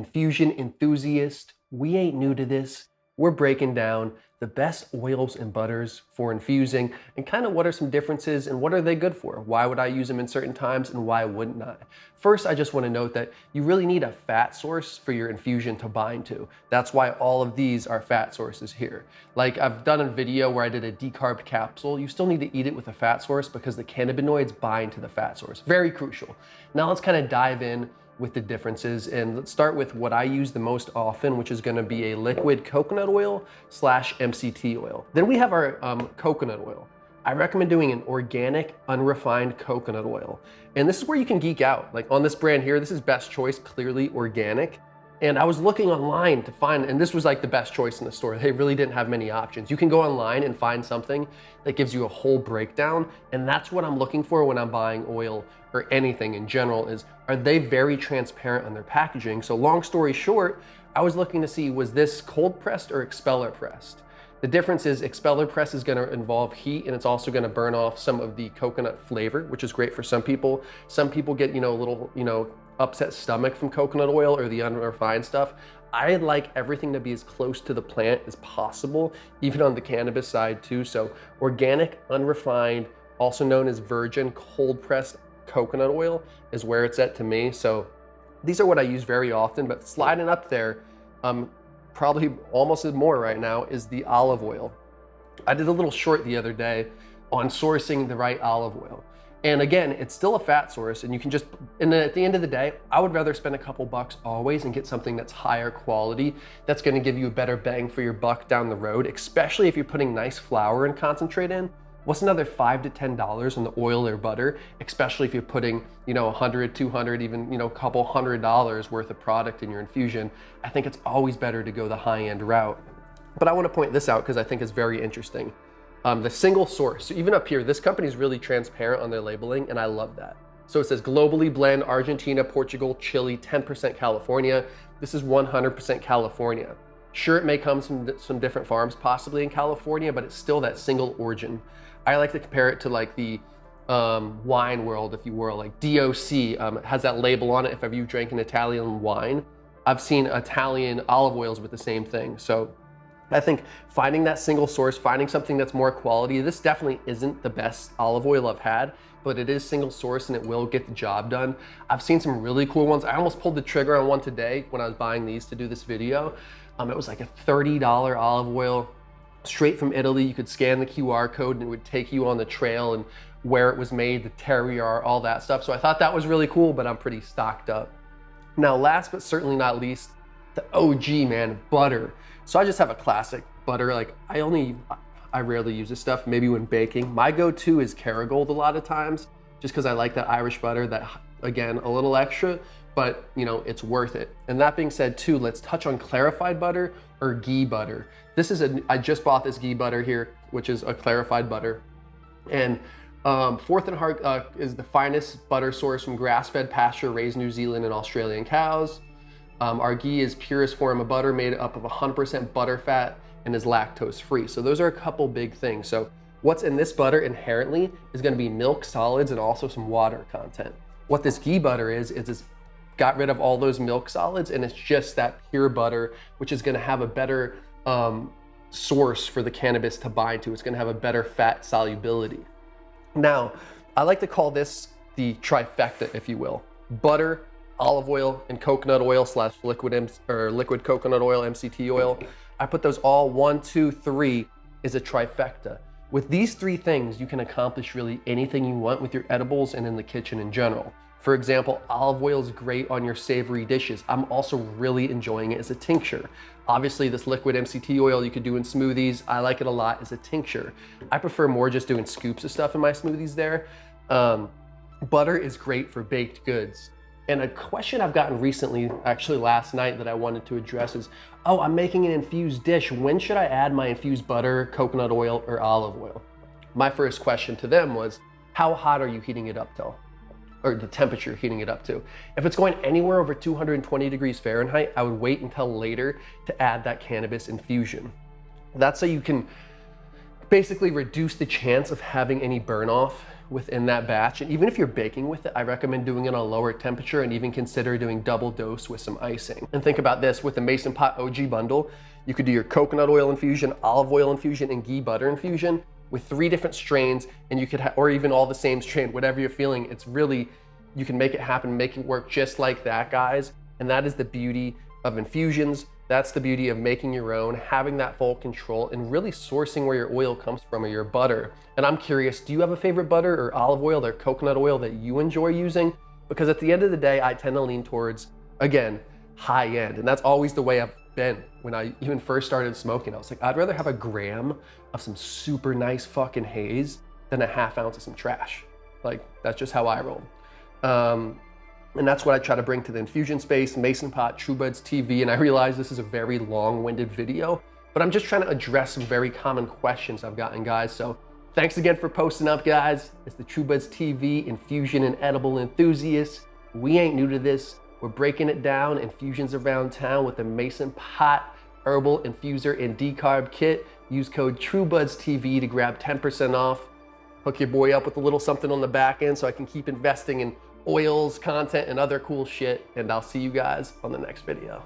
Infusion enthusiast, we ain't new to this. We're breaking down the best oils and butters for infusing and kind of what are some differences and what are they good for? Why would I use them in certain times and why wouldn't I? First, I just want to note that you really need a fat source for your infusion to bind to. That's why all of these are fat sources here. Like I've done a video where I did a decarbed capsule. You still need to eat it with a fat source because the cannabinoids bind to the fat source. Very crucial. Now let's kind of dive in with the differences, and let's start with what I use the most often, which is going to be a liquid coconut oil / MCT oil. Then we have our coconut oil. I recommend doing an organic, unrefined coconut oil. And this is where you can geek out. Like on this brand here, this is Best Choice, clearly organic. And I was looking online to find, and this was like the best choice in the store. They really didn't have many options. You can go online and find something that gives you a whole breakdown. And that's what I'm looking for when I'm buying oil or anything in general is, are they very transparent on their packaging? So long story short, I was looking to see, was this cold pressed or expeller pressed? The difference is expeller press is gonna involve heat and it's also gonna burn off some of the coconut flavor, which is great for some people. Some people get, a little, upset stomach from coconut oil or the unrefined stuff. I like everything to be as close to the plant as possible, even on the cannabis side too. So organic, unrefined, also known as virgin, cold pressed coconut oil is where it's at to me. So these are what I use very often, but sliding up there, probably almost more right now, is the olive oil. I did a little short the other day on sourcing the right olive oil. And again, it's still a fat source and you can just, and then at the end of the day, I would rather spend a couple bucks always and get something that's higher quality, that's gonna give you a better bang for your buck down the road, especially if you're putting nice flour and concentrate in. What's another $5 to $10 on the oil or butter, especially if you're putting, $100, $200, even, a couple $100 worth of product in your infusion. I think it's always better to go the high-end route. But I want to point this out because I think it's very interesting. The single source, so even up here, this company is really transparent on their labeling, and I love that. So it says globally blend Argentina, Portugal, Chile, 10% California. This is 100% California. Sure, it may come from some different farms possibly in California, but it's still that single origin. I like to compare it to like the wine world, if you will, like DOC has that label on it. If ever you drank an Italian wine, I've seen Italian olive oils with the same thing. So I think finding that single source, finding something that's more quality, this definitely isn't the best olive oil I've had, but it is single source and it will get the job done. I've seen some really cool ones. I almost pulled the trigger on one today when I was buying these to do this video. It was like a $30 olive oil, straight from Italy. You could scan the QR code and it would take you on the trail and where it was made, the terroir, all that stuff. So I thought that was really cool, but I'm pretty stocked up. Now, last but certainly not least, the OG, man, butter. So I just have a classic butter. Like I rarely use this stuff, maybe when baking. My go-to is Kerrygold a lot of times, just because I like that Irish butter, that, again, a little extra, but it's worth it. And that being said too, let's touch on clarified butter or ghee butter. I just bought this ghee butter here, which is a clarified butter. And Fourth and Heart is the finest butter source from grass-fed, pasture-raised New Zealand and Australian cows. Our ghee is purest form of butter made up of 100% butter fat and is lactose free. So those are a couple big things. So what's in this butter inherently is gonna be milk solids and also some water content. What this ghee butter is it's got rid of all those milk solids and it's just that pure butter, which is gonna have a better source for the cannabis to bind to. It's gonna have a better fat solubility. Now, I like to call this the trifecta, if you will. Butter, olive oil, and coconut oil / liquid coconut oil, MCT oil. I put those all 1, 2, 3 is a trifecta. With these 3 things, you can accomplish really anything you want with your edibles and in the kitchen in general. For example, olive oil is great on your savory dishes. I'm also really enjoying it as a tincture. Obviously, this liquid MCT oil you could do in smoothies. I like it a lot as a tincture. I prefer more just doing scoops of stuff in my smoothies there. Butter is great for baked goods. And a question I've gotten recently, actually last night, that I wanted to address is, oh, I'm making an infused dish. When should I add my infused butter, coconut oil, or olive oil? My first question to them was, how hot are you heating it up till? Or the temperature heating it up to. If it's going anywhere over 220 degrees Fahrenheit, I would wait until later to add that cannabis infusion. That's so you can basically reduce the chance of having any burn off within that batch. And even if you're baking with it, I recommend doing it on a lower temperature and even consider doing double dose with some icing. And think about this, with the Mason Pot OG bundle, you could do your coconut oil infusion, olive oil infusion, and ghee butter infusion with 3 different strains, and you could or even all the same strain, whatever you're feeling. It's really, you can make it happen, make it work just like that, guys. And that is the beauty of infusions. That's the beauty of making your own, having that full control, and really sourcing where your oil comes from or your butter. And I'm curious, do you have a favorite butter or olive oil or coconut oil that you enjoy using? Because at the end of the day, I tend to lean towards, again, high end. And that's always the way I've been. When I even first started smoking, I was like, I'd rather have a gram of some super nice fucking haze than a ½ ounce of some trash. Like, that's just how I roll. And that's what I try to bring to the infusion space, Mason Pot, TrueBuds TV. And I realize this is a very long-winded video, but I'm just trying to address some very common questions I've gotten, guys. So thanks again for posting up, guys. It's the TrueBuds TV infusion and edible enthusiasts. We ain't new to this. We're breaking it down, infusions around town, with the Mason Pot Herbal Infuser and Decarb Kit. Use code TrueBudsTV to grab 10% off. Hook your boy up with a little something on the back end so I can keep investing in oils, content, and other cool shit. And I'll see you guys on the next video.